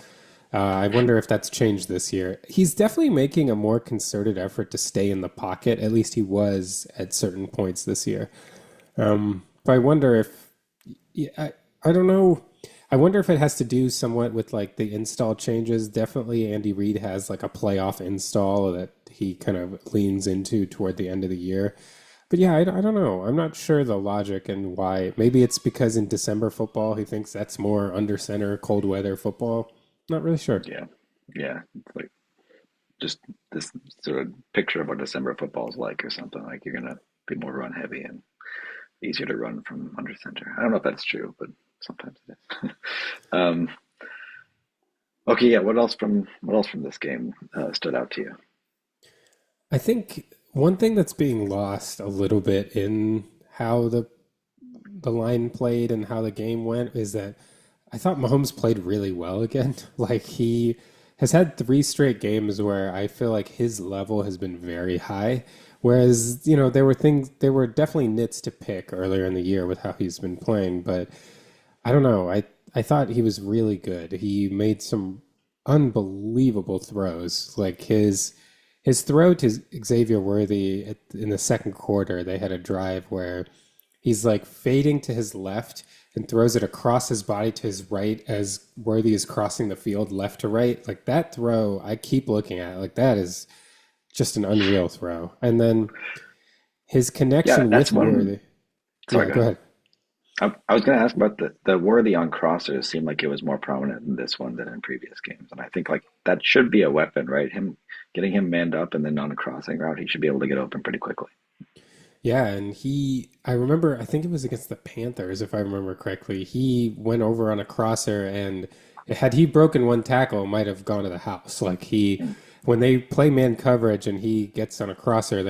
I wonder if that's changed this year. He's definitely making a more concerted effort to stay in the pocket. At least he was at certain points this year. But I wonder if, yeah, I don't know. I wonder if it has to do somewhat with like the install changes. Definitely Andy Reid has like a playoff install that he kind of leans into toward the end of the year. But yeah, I don't know. I'm not sure the logic and why. Maybe it's because in December football, he thinks that's more under center, cold weather football. Not really sure. Yeah, yeah. It's like just this sort of picture of what December football is like, or something like you're gonna be more run heavy and easier to run from under center. I don't know if that's true, but sometimes it is. um, okay, yeah. What else from this game stood out to you? I think one thing that's being lost a little bit in how the line played and how the game went is that I thought Mahomes played really well again. Like he has had three straight games where I feel like his level has been very high. Whereas, there were definitely nits to pick earlier in the year with how he's been playing, but I don't know. I thought he was really good. He made some unbelievable throws. Like his throw to Xavier Worthy in the second quarter, they had a drive where he's like fading to his left and throws it across his body to his right as Worthy is crossing the field left to right. Like that throw, I keep looking at it. Like that is just an unreal throw. And then his Yeah, connection that's with one. Worthy. Sorry, Yeah, go go ahead. ahead. I was going to ask about the worthy on crossers. Seemed like it was more prominent in this one than in previous games, and I think like that should be a weapon, right? Him getting him manned up and then on a crossing route, he should be able to get open pretty quickly. Yeah, and I remember, I think it was against the Panthers, if I remember correctly. He went over on a crosser, and had he broken one tackle, it might have gone to the house. When they play man coverage and he gets on a crosser,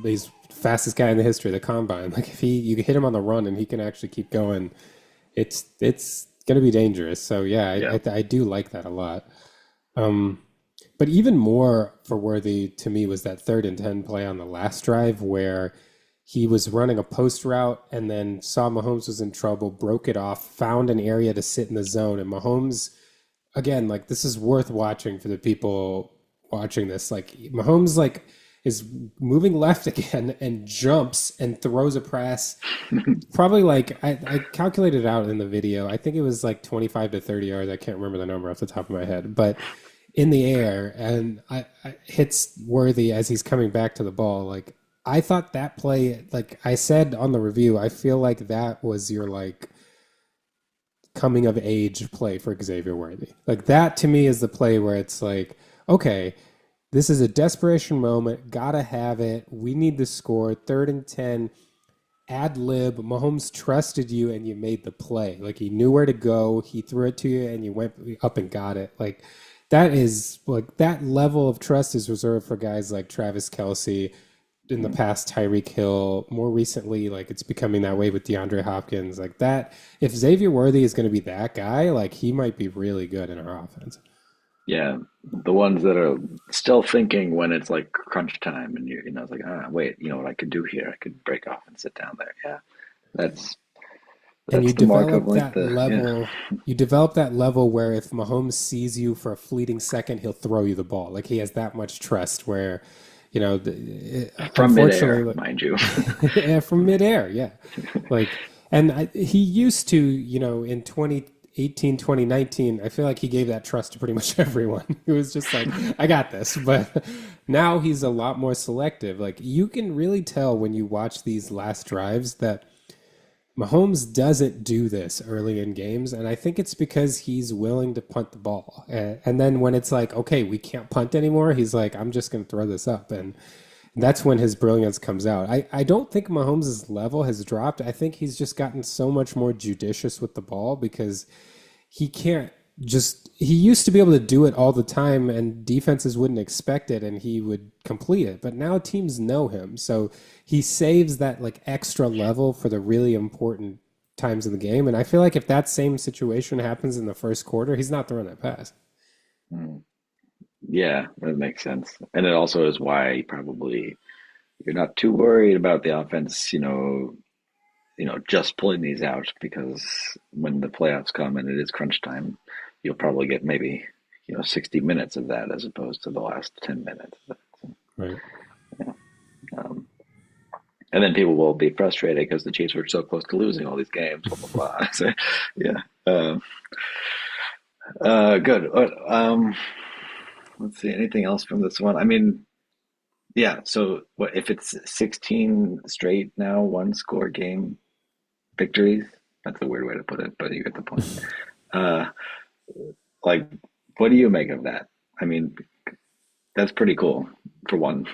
he's fastest guy in the history of the combine. Like if you hit him on the run and he can actually keep going, it's going to be dangerous. So yeah, Yeah, I do like that a lot. Um, but even more for Worthy to me was that 3rd and 10 play on the last drive where he was running a post route and then saw Mahomes was in trouble, broke it off, found an area to sit in the zone. And Mahomes, again, like this is worth watching for the people watching this. Like Mahomes, like is moving left again and jumps and throws a pass. Probably like I calculated it out in the video. I think it was like 25 to 30 yards. I can't remember the number off the top of my head, but in the air and I hits Worthy as he's coming back to the ball. Like I thought that play, like I said on the review, I feel like that was your like coming of age play for Xavier Worthy. Like that to me is the play where it's like, okay, this is a desperation moment, gotta have it. We need the score. 3rd and 10, ad lib. Mahomes trusted you and you made the play. Like he knew where to go. He threw it to you and you went up and got it. Like that is like that level of trust is reserved for guys like Travis Kelce, in the past Tyreek Hill, more recently like it's becoming that way with DeAndre Hopkins. Like that, if Xavier Worthy is going to be that guy, like he might be really good in our offense. Yeah, the ones that are still thinking when it's like crunch time, and it's like, wait, you know what I could do here? I could break off and sit down there. Yeah, that's And that's the mark of like yeah, you develop that level where if Mahomes sees you for a fleeting second, he'll throw you the ball. Like he has that much trust where, from unfortunately, midair, mind you. yeah, from midair, yeah. Like, and he used to, in 2018, 2019, I feel like he gave that trust to pretty much everyone. He was just like, I got this. But now he's a lot more selective. Like, you can really tell when you watch these last drives that Mahomes doesn't do this early in games, and I think it's because he's willing to punt the ball. And then when it's like, okay, we can't punt anymore, he's like, I'm just going to throw this up. And that's when his brilliance comes out. I don't think Mahomes' level has dropped. I think he's just gotten so much more judicious with the ball because he can't he used to be able to do it all the time and defenses wouldn't expect it and he would complete it. But now teams know him. So he saves that like extra level for the really important times in the game. And I feel like if that same situation happens in the first quarter, he's not throwing that pass. Mm. Yeah, that makes sense, and it also is why probably you're not too worried about the offense. Just pulling these out because when the playoffs come and it is crunch time, you'll probably get maybe 60 minutes of that as opposed to the last 10 minutes. So, Right. yeah. Um, and then people will be frustrated because the Chiefs were so close to losing all these games, blah, blah, blah. So, yeah. Good. Let's see. Anything else from this one? I mean, yeah. So, what if it's 16 straight now, one score game victories? That's a weird way to put it, but you get the point. Uh, like, what do you make of that? I mean, that's pretty cool for one.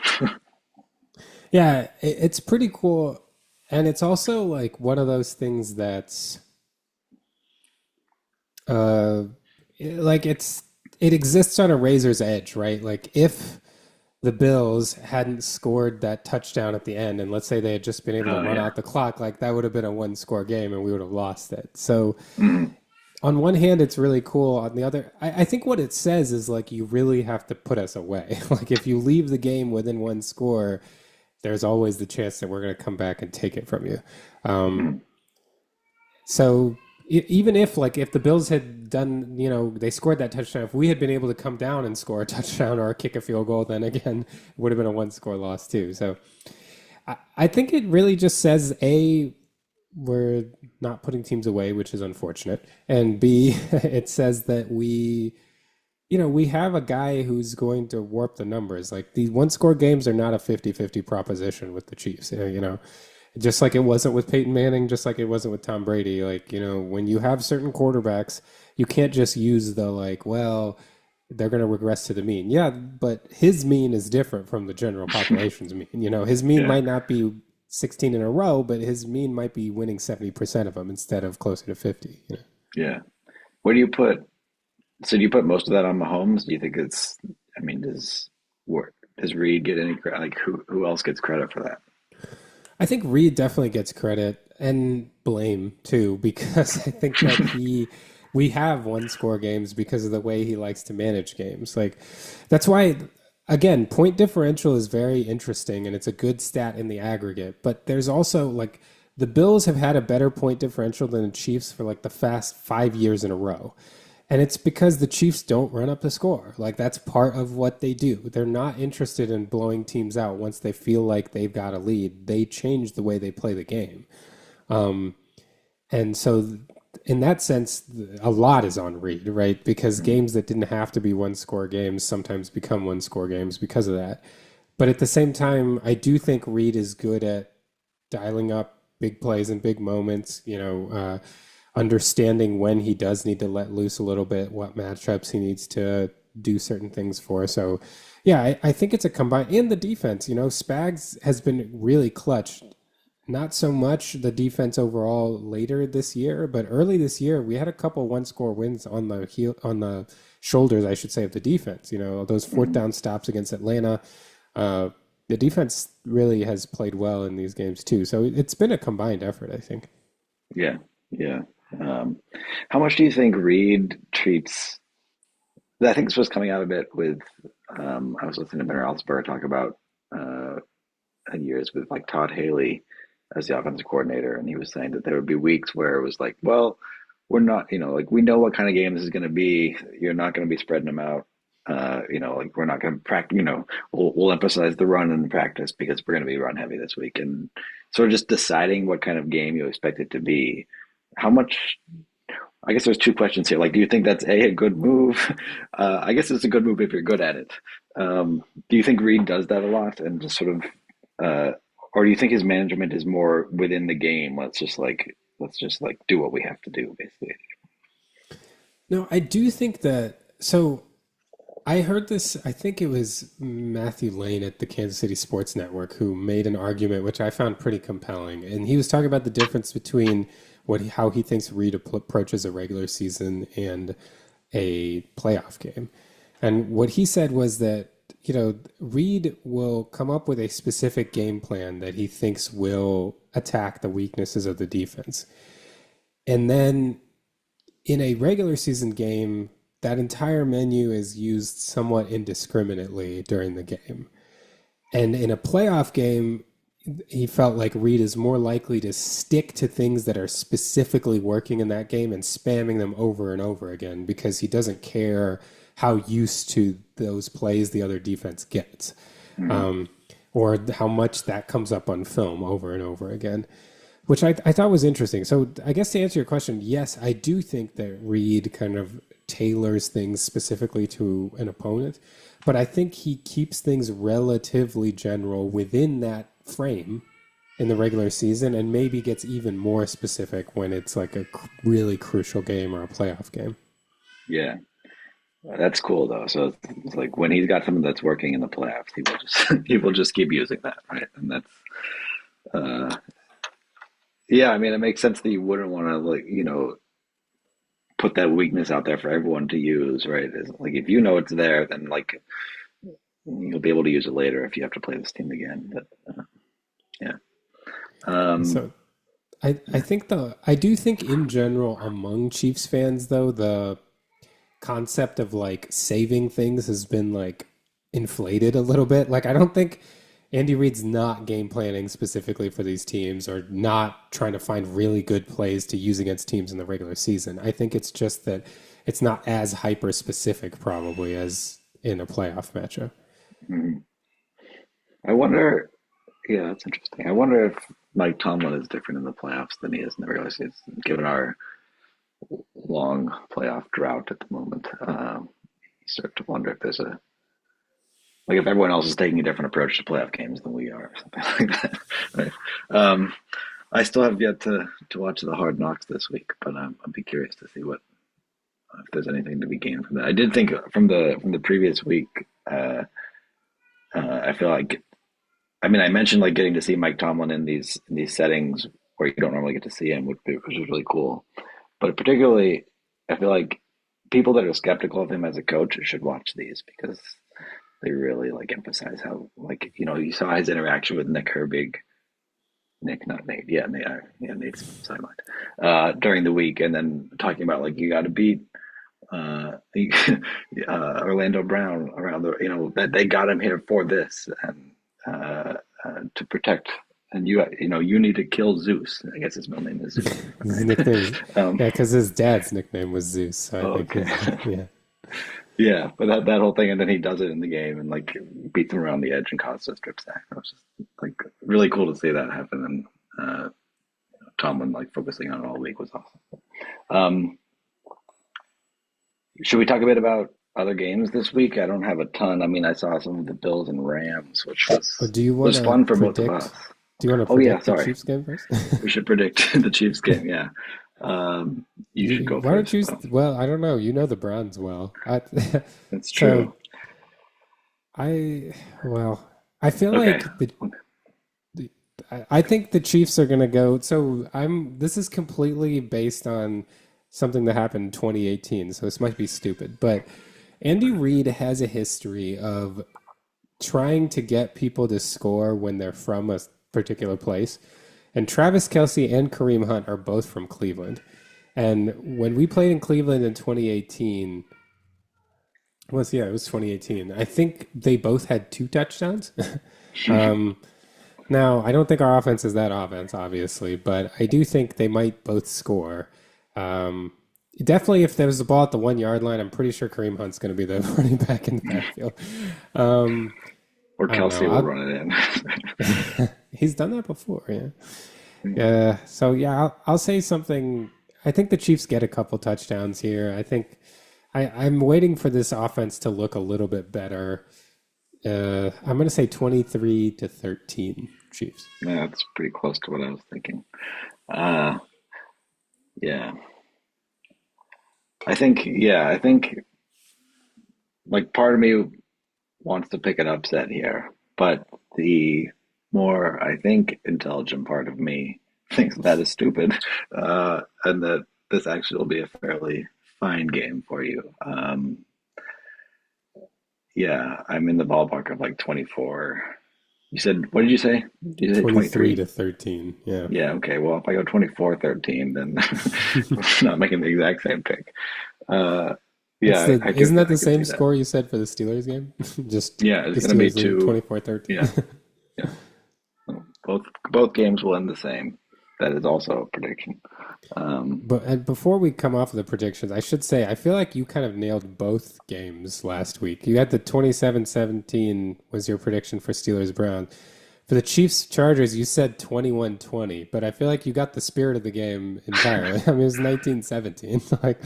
Yeah, it's pretty cool. And it's also like one of those things that's uh like it exists on a razor's edge, right? Like if the Bills hadn't scored that touchdown at the end, and let's say they had just been able to Oh run yeah. out the clock, like that would have been a one score game and we would have lost it. So Mm, on one hand, it's really cool. On the other, I think what it says is like you really have to put us away. Like if you leave the game within one score, there's always the chance that we're going to come back and take it from you. Um, mm, so even if like if the Bills had done, they scored that touchdown, if we had been able to come down and score a touchdown or kick a field goal, then again, it would have been a one score loss too. So I think it really just says we're not putting teams away, which is unfortunate, and B, it says that we have a guy who's going to warp the numbers. Like these one score games are not a 50-50 proposition with the Chiefs. Just like it wasn't with Peyton Manning, just like it wasn't with Tom Brady. Like, when you have certain quarterbacks, you can't just use the like, well, they're going to regress to the mean. Yeah, but his mean is different from the general population's mean. His mean yeah. might not be 16 in a row, but his mean might be winning 70% of them instead of closer to 50. Yeah. Where do you put? So do you put most of that on Mahomes? Do you think it's? I mean, does Reed get any credit? Like who else gets credit for that? I think Reed definitely gets credit and blame too, because I think that we have one score games because of the way he likes to manage games. Like, that's why, again, point differential is very interesting and it's a good stat in the aggregate. But there's also like the Bills have had a better point differential than the Chiefs for like the past 5 years in a row. And it's because the Chiefs don't run up the score. Like that's part of what they do. They're not interested in blowing teams out once they feel like they've got a lead. They change the way they play the game. And so in that sense, a lot is on Reed, right? Because Mm, games that didn't have to be one score games sometimes become one score games because of that. But at the same time, I do think Reed is good at dialing up big plays and big moments, understanding when he does need to let loose a little bit, what matchups he needs to do certain things for. So, yeah, I think it's a combine. And the defense, Spags has been really clutch. Not so much the defense overall later this year, but early this year we had a couple one score wins on the on the shoulders, I should say, of the defense. Those fourth mm, down stops against Atlanta. Uh, the defense really has played well in these games too. So it's been a combined effort, I think. yeah. Yeah. Um, how much do you think Reed treats I think this was coming out a bit with. I was listening to Ben Roethlisberger talk about uh, years with like Todd Haley as the offensive coordinator, and he was saying that there would be weeks where it was like, well, we're not, like we know what kind of game this is going to be. You're not going to be spreading them out. Like we're not going to practice. We'll emphasize the run in practice because we're going to be run heavy this week, and sort of just deciding what kind of game you expect it to be. How much? I guess there's two questions here. Like, do you think that's a good move? I guess it's a good move if you're good at it. Do you think Reed does that a lot and just sort of, uh, or do you think his management is more within the game? Let's just like do what we have to do, basically. No, I do think that. So I heard this, I think it was Matthew Lane at the Kansas City Sports Network who made an argument which I found pretty compelling. And he was talking about the difference between how he thinks Reed approaches a regular season and a playoff game. And what he said was that, Reed will come up with a specific game plan that he thinks will attack the weaknesses of the defense. And then in a regular season game, that entire menu is used somewhat indiscriminately during the game. And in a playoff game, he felt like Reed is more likely to stick to things that are specifically working in that game and spamming them over and over again because he doesn't care how used to those plays the other defense gets, Mm-hmm. or how much that comes up on film over and over again, which I thought was interesting. So I guess to answer your question, yes, I do think that Reed kind of tailors things specifically to an opponent, but I think he keeps things relatively general within that frame in the regular season and maybe gets even more specific when it's like a really crucial game or a playoff game. Yeah, that's cool though. So it's like when he's got something that's working in the playoffs, he will just he will just keep using that, right? And that's uh, yeah. I mean, it makes sense that you wouldn't want to put that weakness out there for everyone to use, right? Is like if you know it's there, then like you'll be able to use it later if you have to play this team again. But yeah, um, So I do think in general among Chiefs fans though, the concept of like saving things has been like inflated a little bit. Like I don't think Andy Reid's not game planning specifically for these teams or not trying to find really good plays to use against teams in the regular season. I think it's just that it's not as hyper specific probably as in a playoff matchup. mhm. I wonder. Yeah, that's interesting. I wonder if Mike Tomlin is different in the playoffs than he is in the regular season, given our long playoff drought at the moment. You start to wonder if there's a like if everyone else is taking a different approach to playoff games than we are, or something like that. Right? Um, I still have yet to watch the Hard Knocks this week, but I'd be curious to see what if there's anything to be gained from that. I did think from the previous week. I feel like I mean I mentioned like getting to see Mike Tomlin in these settings where you don't normally get to see him, which was really cool. But particularly, I feel like people that are skeptical of him as a coach should watch these because they really like emphasize how like you saw his interaction with Nick Herbig, Nick not Nate, yeah, Nate, yeah, Nate's sidelined during the week, and then talking about like you got to beat uh, Orlando Brown around that they got him here for this and to protect. And you need to kill Zeus. I guess his middle name is Zeus. His Right? nickname is, um, yeah, because his dad's nickname was Zeus. So I oh, think okay. his, yeah. Yeah, but that whole thing, and then he does it in the game and like beats him around the edge and causes a strip sack. It was just like really cool to see that happen. And Tomlin like focusing on it all week was awesome. Um, should we talk a bit about other games this week? I don't have a ton. I mean, I saw some of the Bills and Rams, which Or was do you want was to fun for both of us. predict? Do you want to Oh yeah, predict the sorry. Chiefs game first? We should predict the Chiefs game. Yeah, you should go Why don't first you? though. Well, I don't know. You know the Browns well. That's So true. I, well, I feel Okay. like I think the Chiefs are going to go. So this is completely based on something that happened in 2018. So this might be stupid, but Andy Reid has a history of trying to get people to score when they're from a particular place. And Travis Kelce and Kareem Hunt are both from Cleveland. And when we played in Cleveland in 2018, It was 2018. I think they both had two touchdowns. um, Now, I don't think our offense is that offense, obviously, but I do think they might both score. Um, Definitely, if there was a ball at the 1 yard line, I'm pretty sure Kareem Hunt's going to be the running back in the backfield. Um, Or I don't know. Kelsey will run it He's done that before, yeah. in. Yeah. So yeah, I'll say something. I think the Chiefs get a couple touchdowns here. I think I'm waiting for this offense to look a little bit better. I'm going to say 23-13 Chiefs. Yeah, that's pretty close to what I was thinking. Uh, yeah. I think like part of me wants to pick an upset here, but the more I think intelligent part of me thinks that is stupid, and that this actually will be a fairly fine game for you. Yeah, I'm in the ballpark of like 24. You said, what did you say? Did you say 23 23? to 13. Yeah. Yeah, okay. Well, if I go 24-13, then I'm not making the exact same pick. Uh, yeah, Isn't that I the could see same that. score you said for the Steelers game? Just Yeah, the it's gonna be Steelers in two. 24-13. Yeah, yeah. Both games will end the same. That is also a prediction. Um, But and before we come off of the predictions, I should say I feel like you kind of nailed both games last week. You had the 27-17 was your prediction for Steelers Brown. For the Chiefs Chargers, you said 21-20, but I feel like you got the spirit of the game entirely. I mean, it was 19-17. Like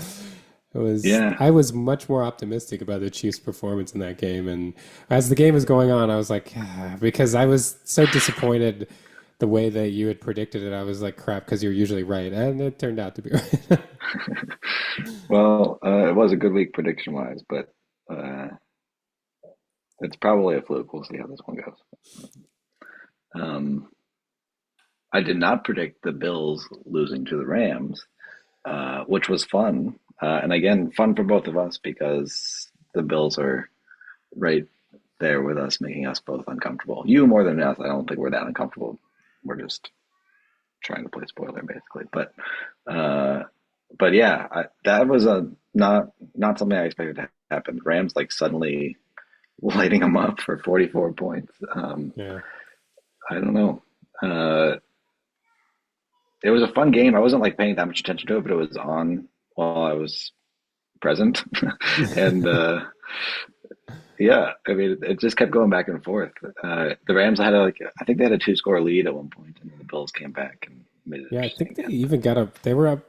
yeah. I was much more optimistic about the Chiefs' performance in that game, and as the game was going on, I was like, because I was so disappointed the way that you had predicted it. I was like, crap, because you're usually right, and it turned out to be right. Well, it was a good week prediction wise, but uh, it's probably a fluke. We'll see how this one goes. Um, I did not predict the Bills losing to the Rams, which was fun. And again, fun for both of us because the Bills are right there with us, making us both uncomfortable. You more than us. I don't think we're that uncomfortable. We're just trying to play spoiler, basically. Uh, but yeah, that was a not something I expected to happen. Rams like suddenly lighting them up for 44 points. Yeah, I don't know. Uh, it was a fun game. I wasn't like paying that much attention to it, but it was on while I was present, and yeah, I mean, it just kept going back and forth. The Rams had I think they had a two-score lead at one point, and then the Bills came back and made it yeah. I interesting think they again. even got up. They were up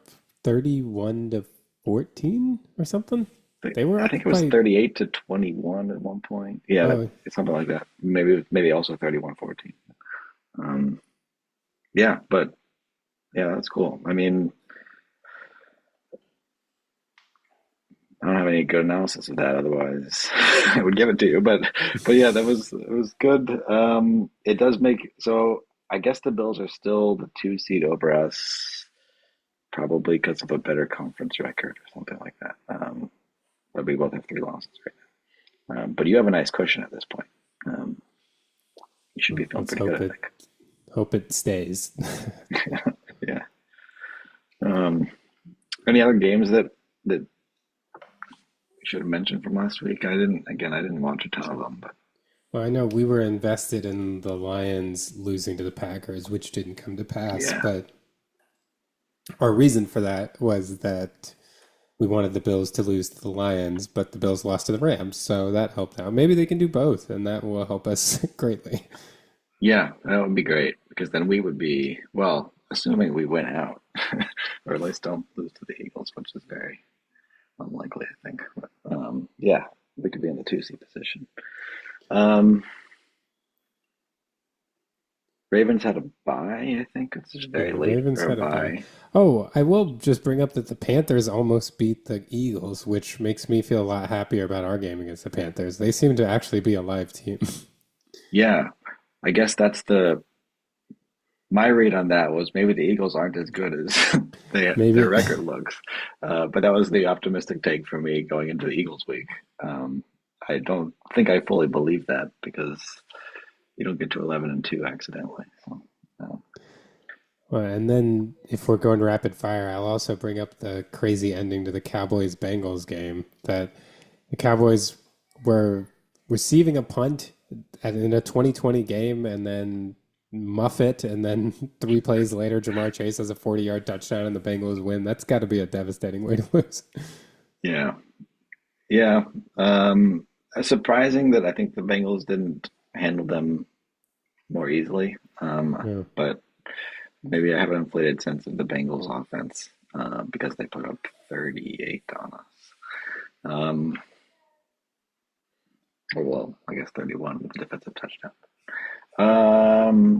31-14 or something. They were I think up it was by 38-21 at one point. Yeah, oh it's something like that. Maybe also 31-14. Um, yeah, but yeah, that's cool. I mean, I don't have any good analysis of that. Otherwise, I would give it to you. But yeah, that was it was good. It does make so. I guess the Bills are still the two seed over us, probably because of a better conference record or something like that. But we both have three losses right now. But you have a nice cushion at this point. Um, you should be feeling let's pretty good, I think. hope it stays. Yeah. Um, any other games that you should have mentioned from last week? I didn't. Again, I didn't watch a ton of them, but Well, I know we were invested in the Lions losing to the Packers, which didn't come to pass, yeah, but our reason for that was that we wanted the Bills to lose to the Lions, but the Bills lost to the Rams, so that helped out. Maybe they can do both, and that will help us greatly. yeah, that would be great because then we would be well, assuming we win out, or at least don't lose to the Eagles, which is very unlikely, I think. But, yeah, we could be in the two seat position. Um, Ravens had a bye, I think. It's just very Yeah, late Ravens for a had a bye. bye. Oh, I will just bring up that the Panthers almost beat the Eagles, which makes me feel a lot happier about our game against the Panthers. They seem to actually be a live team. Yeah, I guess that's the my read on that was maybe the Eagles aren't as good as their Maybe. record looks. But that was the optimistic take for me going into the Eagles week. I don't think I fully believe that because you don't get to 11-2 accidentally. So, uh, Well, and then if we're going rapid fire, I'll also bring up the crazy ending to the Cowboys Bengals game that the Cowboys were receiving a punt in a 2020 game and then muff it, and then 3 plays later, Jamar Chase has a 40-yard touchdown and the Bengals win. That's got to be a devastating way to lose. Yeah. Yeah. Surprising that I think the Bengals didn't handle them more easily. Yeah. But maybe I have an inflated sense of the Bengals offense because they put up 38 on us. Um, or well, I guess 31 with the defensive touchdown.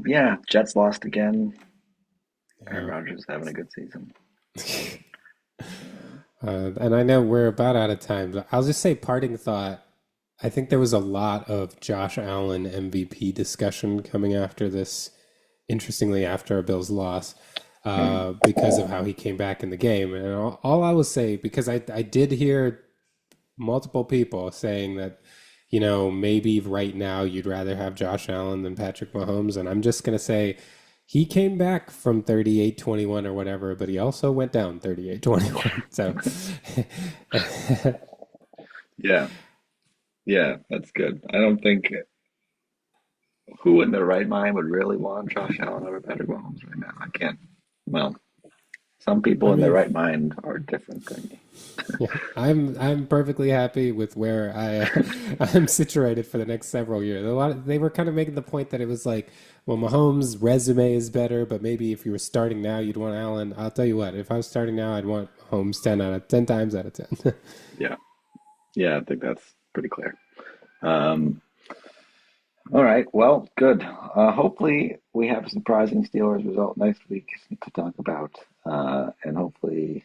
Yeah, Jets lost again. Aaron Yeah. Rodgers is having a good season. And I know we're about out of time, but I'll just say parting thought. I think there was a lot of Josh Allen MVP discussion coming after this, interestingly, after a Bills loss, Mm, because of how he came back in the game. And all I will say, because I did hear multiple people saying that, maybe right now you'd rather have Josh Allen than Patrick Mahomes. And I'm just going to say he came back from 38-21 or whatever, but he also went down 38-21. So, yeah, yeah, that's good. I don't think who in their right mind would really want Josh Allen over Patrick Mahomes right now. I can't. Well, some I people in their mean, right mind are different than me. yeah, I'm perfectly happy with where I'm situated for the next several years. They were kind of making the point that it was like, well, Mahomes' resume is better, but maybe if you were starting now, you'd want Allen. I'll tell you what, if I was starting now, I'd want Mahomes 10 times out of 10. Yeah, yeah, I think that's pretty clear. Um, all right, well, good. Hopefully, we have a surprising Steelers result next week to talk about, and hopefully,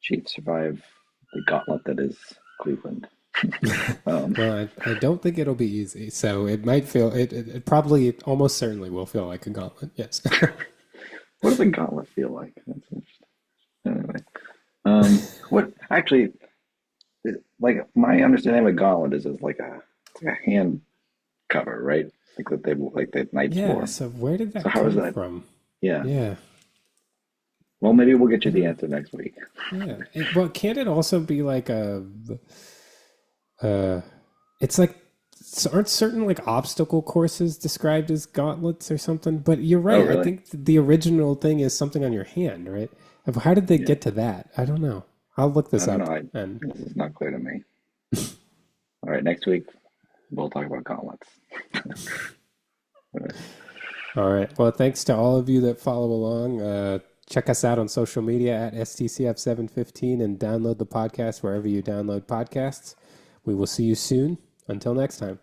Chiefs survive the gauntlet that is Cleveland. Um, Well, I don't think it'll be easy, so it might feel it probably it almost certainly will feel like a gauntlet. Yes. what does a gauntlet feel like? That's interesting. Anyway, what actually, like my understanding of a gauntlet is it's like a hand cover, right? Like the knights Yeah. wore. So where did So that how is come that? from? Yeah. Yeah. Well, maybe we'll get I you the don't. answer next week. Yeah. Well, can't it also be like uh, it's like, aren't certain like obstacle courses described as gauntlets or something? But you're Oh, right. I really? think the original thing is something on your hand, right? How did they Yeah. get to that? I don't know. I'll look I this don't know. up. And This is not clear to me. All right, next week we'll talk about gauntlets. all right. Well, thanks to all of you that follow along. Check us out on social media at STCF715 and download the podcast wherever you download podcasts. We will see you soon. Until next time.